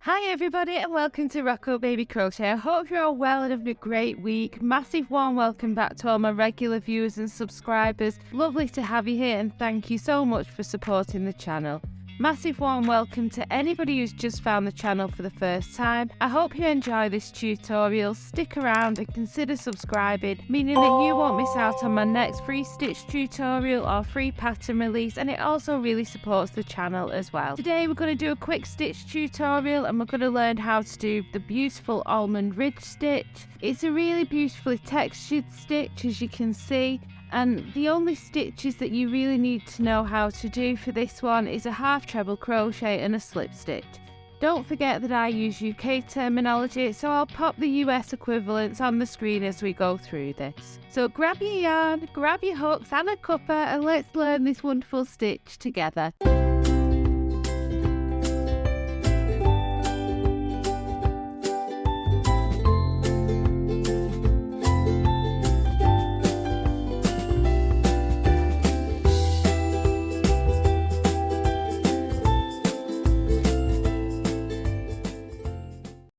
Hi everybody and welcome to Rocco Baby Crochet. I hope you're all well and having a great week. Massive warm welcome back to all my regular viewers and subscribers. Lovely to have you here and thank you so much for supporting the channel. Massive warm welcome to anybody who's just found the channel for the first time. I hope you enjoy this tutorial. Stick around and consider subscribing, meaning that you won't miss out on my next free stitch tutorial or free pattern release, and it also really supports the channel as well. Today we're going to do a quick stitch tutorial and we're going to learn how to do the beautiful Almond Ridge stitch. It's a really beautifully textured stitch, as you can see. And the only stitches that you really need to know how to do for this one is a half treble crochet and a slip stitch. Don't forget that I use UK terminology, so I'll pop the US equivalents on the screen as we go through this. So grab your yarn, grab your hooks and a cuppa and let's learn this wonderful stitch together.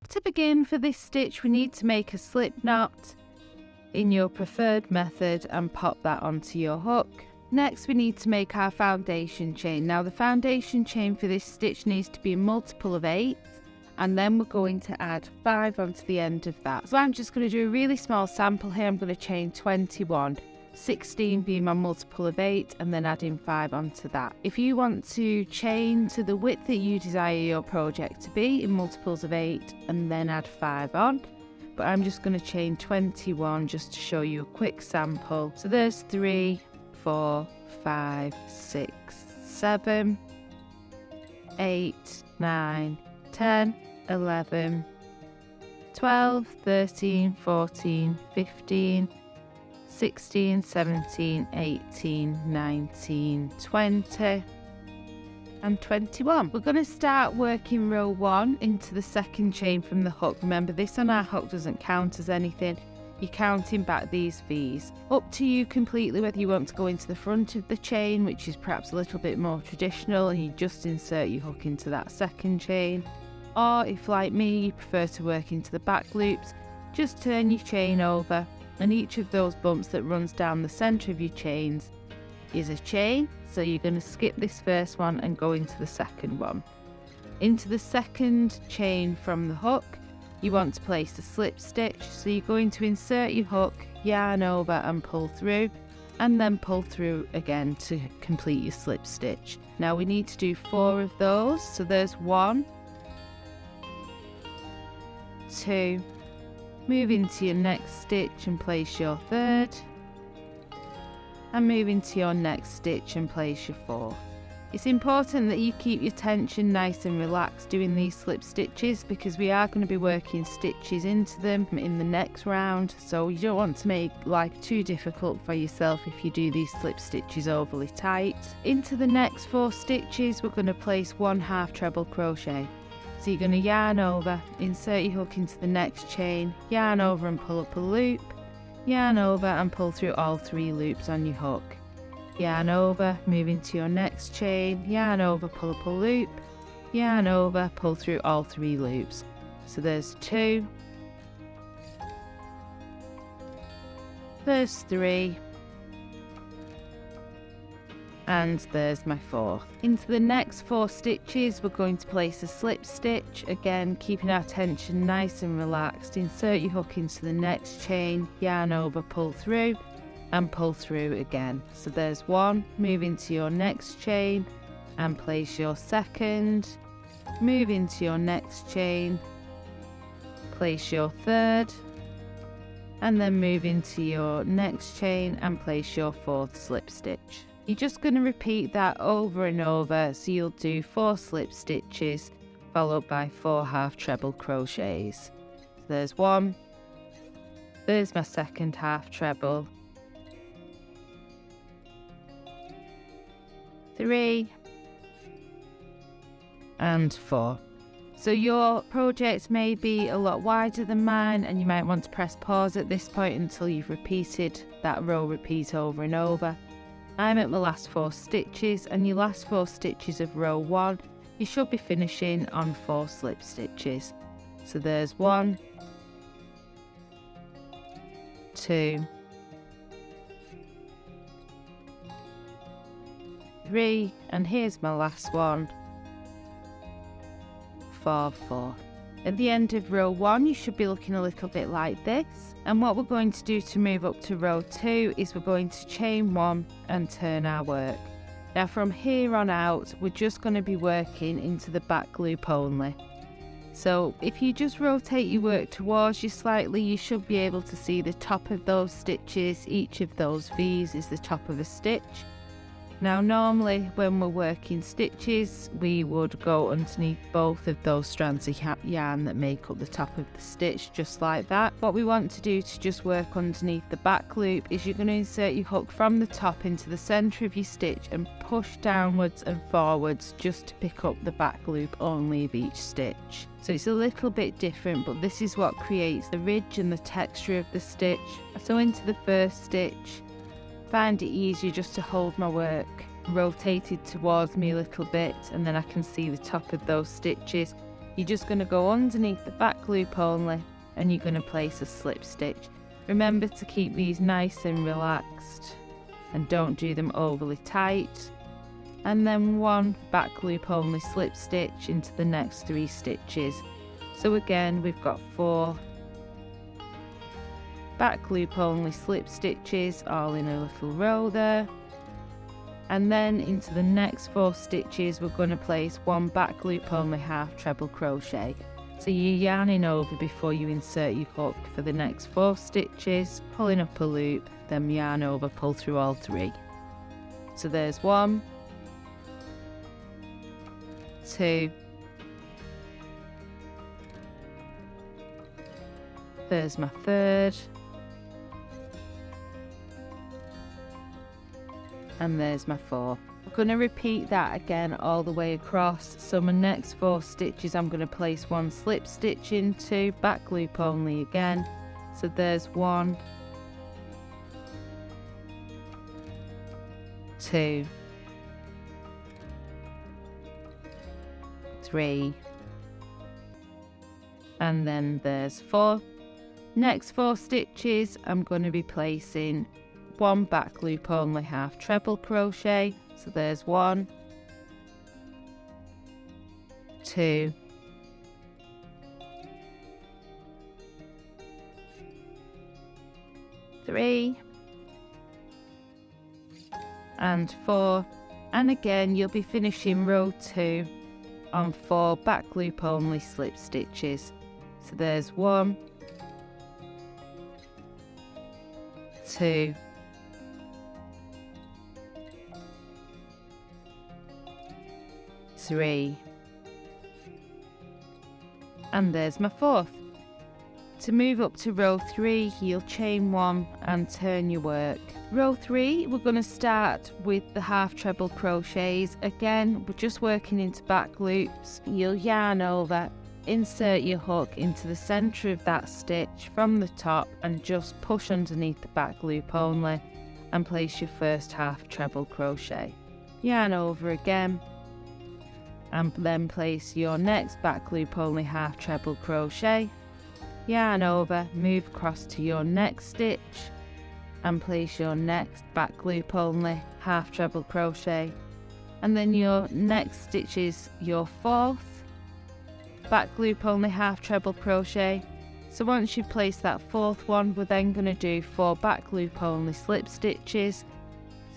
To begin, for this stitch we need to make a slip knot in your preferred method and pop that onto your hook. Next we need to make our foundation chain. Now the foundation chain for this stitch needs to be a multiple of 8 and then we're going to add 5 onto the end of that. So I'm just going to do a really small sample here. I'm going to chain 21. 16 being my multiple of 8 and then adding 5 onto that. If you want to chain to the width that you desire your project to be in multiples of 8 and then add 5 on, but I'm just going to chain 21 just to show you a quick sample. So there's 3, 4, 5, 6, 7, 8, 9, 10, 11, 12, 13, 14, 15, 16, 17, 18, 19, 20 and 21. We're going to start working row 1 into the second chain from the hook. Remember, this on our hook doesn't count as anything. You're counting back these V's. Up to you completely whether you want to go into the front of the chain, which is perhaps a little bit more traditional, and you just insert your hook into that second chain. Or if, like me, you prefer to work into the back loops, just turn your chain over and each of those bumps that runs down the center of your chains is a chain. So you're going to skip this first one and go into the second one. Into the second chain from the hook, you want to place a slip stitch. So you're going to insert your hook, yarn over and pull through, and then pull through again to complete your slip stitch. Now we need to do 4 of those. So there's 1, 2, move into your next stitch and place your 3rd, and move into your next stitch and place your 4th. It's important that you keep your tension nice and relaxed doing these slip stitches because we are going to be working stitches into them in the next round, so you don't want to make life too difficult for yourself if you do these slip stitches overly tight. Into the next 4 stitches we're going to place 1 half treble crochet. So you're going to yarn over, insert your hook into the next chain, yarn over and pull up a loop, yarn over and pull through all 3 loops on your hook. Yarn over, move into your next chain, yarn over, pull up a loop, yarn over, pull through all 3 loops. So there's 2, there's 3, and there's my 4th. Into the next 4 stitches we're going to place a slip stitch, again keeping our tension nice and relaxed. Insert your hook into the next chain, yarn over, pull through and pull through again. So there's 1, move into your next chain and place your 2nd, move into your next chain, place your 3rd, and then move into your next chain and place your 4th slip stitch. You're just going to repeat that over and over, so you'll do 4 slip stitches followed by 4 half treble crochets. So there's 1, there's my 2nd half treble, 3 and 4. So your project may be a lot wider than mine and you might want to press pause at this point until you've repeated that row repeat over and over. I'm at my last 4 stitches, and your last 4 stitches of row 1 you should be finishing on 4 slip stitches. So there's 1, 2, 3, and here's my last one, 4, 4. At the end of row 1 you should be looking a little bit like this, and what we're going to do to move up to row 2 is we're going to chain 1 and turn our work. Now from here on out we're just going to be working into the back loop only. So if you just rotate your work towards you slightly, you should be able to see the top of those stitches. Each of those V's is the top of a stitch. Now normally when we're working stitches we would go underneath both of those strands of yarn that make up the top of the stitch, just like that. What we want to do to just work underneath the back loop is you're going to insert your hook from the top into the centre of your stitch and push downwards and forwards just to pick up the back loop only of each stitch. So it's a little bit different, but this is what creates the ridge and the texture of the stitch. So into the first stitch, find it easier just to hold my work rotated towards me a little bit, and then I can see the top of those stitches. You're just going to go underneath the back loop only, and you're going to place a slip stitch. Remember to keep these nice and relaxed and don't do them overly tight. And then 1 back loop only slip stitch into the next 3 stitches. So again we've got 4 back loop only slip stitches all in a little row there, and then into the next 4 stitches we're going to place 1 back loop only half treble crochet. So you're yarning over before you insert your hook for the next 4 stitches, pulling up a loop, then yarn over, pull through all 3. So there's 1, 2, there's my 3rd, and there's my 4. I'm going to repeat that again all the way across. So my next 4 stitches I'm going to place 1 slip stitch into, back loop only again. So there's 1, 2, 3, and then there's 4. Next 4 stitches I'm going to be placing 1 back loop only half treble crochet. So there's 1, 2, 3, and 4, and again you'll be finishing row 2 on 4 back loop only slip stitches. So there's 1, 2, 3, and there's my 4th. To move up to row 3 you'll chain 1 and turn your work. Row 3 we're going to start with the half treble crochets. Again we're just working into back loops. You'll yarn over, insert your hook into the centre of that stitch from the top and just push underneath the back loop only and place your first half treble crochet. Yarn over again and then place your next back loop only half treble crochet. Yarn over, move across to your next stitch and place your next back loop only half treble crochet, and then your next stitch is your 4th back loop only half treble crochet. So once you've placed that 4th one we're then going to do 4 back loop only slip stitches.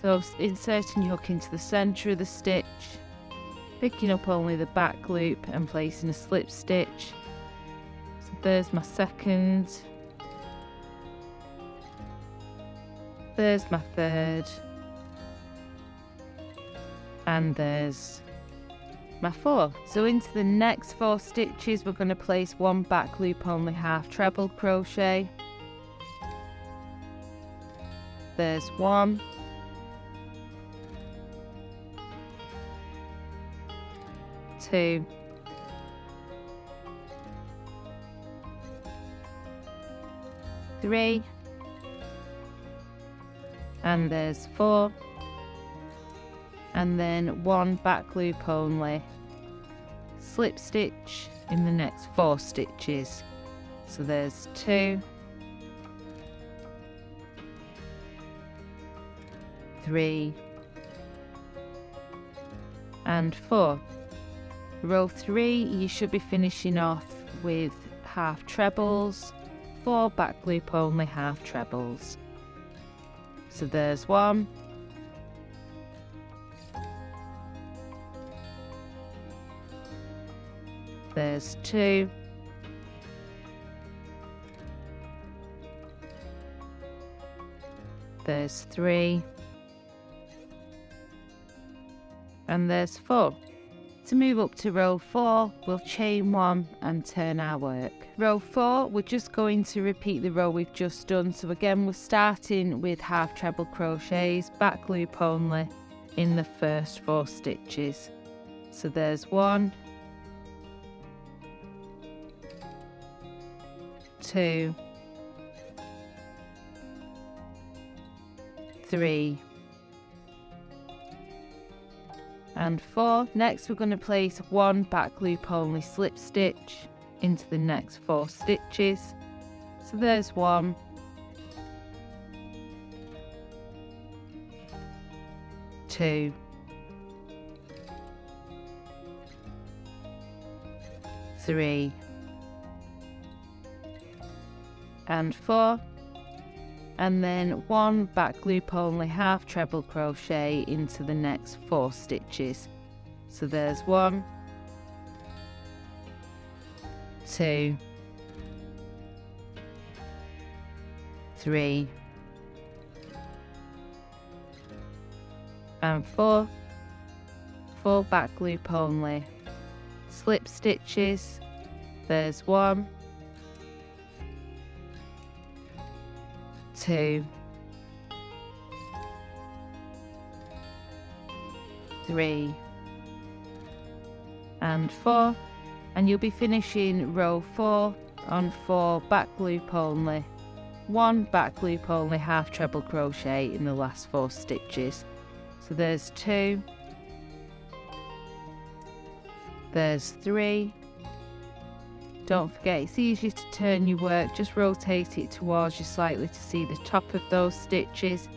So inserting your hook into the centre of the stitch, picking up only the back loop and placing a slip stitch. So there's my 2nd, there's my 3rd, and there's my 4th. So into the next 4 stitches we're going to place 1 back loop only half treble crochet. There's 1, 2, 3, and there's 4, and then 1 back loop only slip stitch in the next 4 stitches. So there's 2, 3 and 4. Row 3, you should be finishing off with half trebles, 4 back loop only half trebles. So there's 1, there's 2, there's 3, and there's 4. To move up to row 4, we'll chain 1 and turn our work. Row 4, we're just going to repeat the row we've just done. So again, we're starting with half treble crochets, back loop only in the first 4 stitches. So there's 1, 2, 3 and 4. Next we're going to place 1 back loop only slip stitch into the next 4 stitches. So there's 1, 2, 3 and 4, and then 1 back loop only half treble crochet into the next 4 stitches. So there's 1, 2, 3 and 4, 4 back loop only slip stitches. There's 1, 2, 3 and 4, and you'll be finishing row 4 on 4 back loop only, 1 back loop only half treble crochet in the last 4 stitches. So there's 2, there's 3. Don't forget, it's easy to turn your work, just rotate it towards you slightly to see the top of those stitches.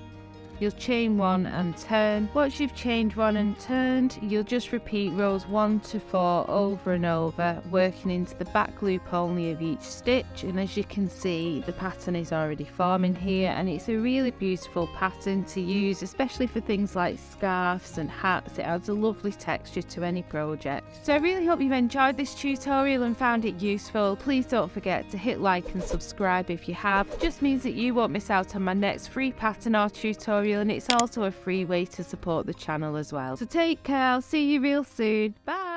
You'll chain 1 and turn. Once you've chained 1 and turned, you'll just repeat rows 1 to 4 over and over, working into the back loop only of each stitch. And as you can see, the pattern is already forming here, and it's a really beautiful pattern to use, especially for things like scarves and hats. It adds a lovely texture to any project. So I really hope you've enjoyed this tutorial and found it useful. Please don't forget to hit like and subscribe if you have. It just means that you won't miss out on my next free pattern or tutorial, and it's also a free way to support the channel as well. So take care, I'll see you real soon. Bye!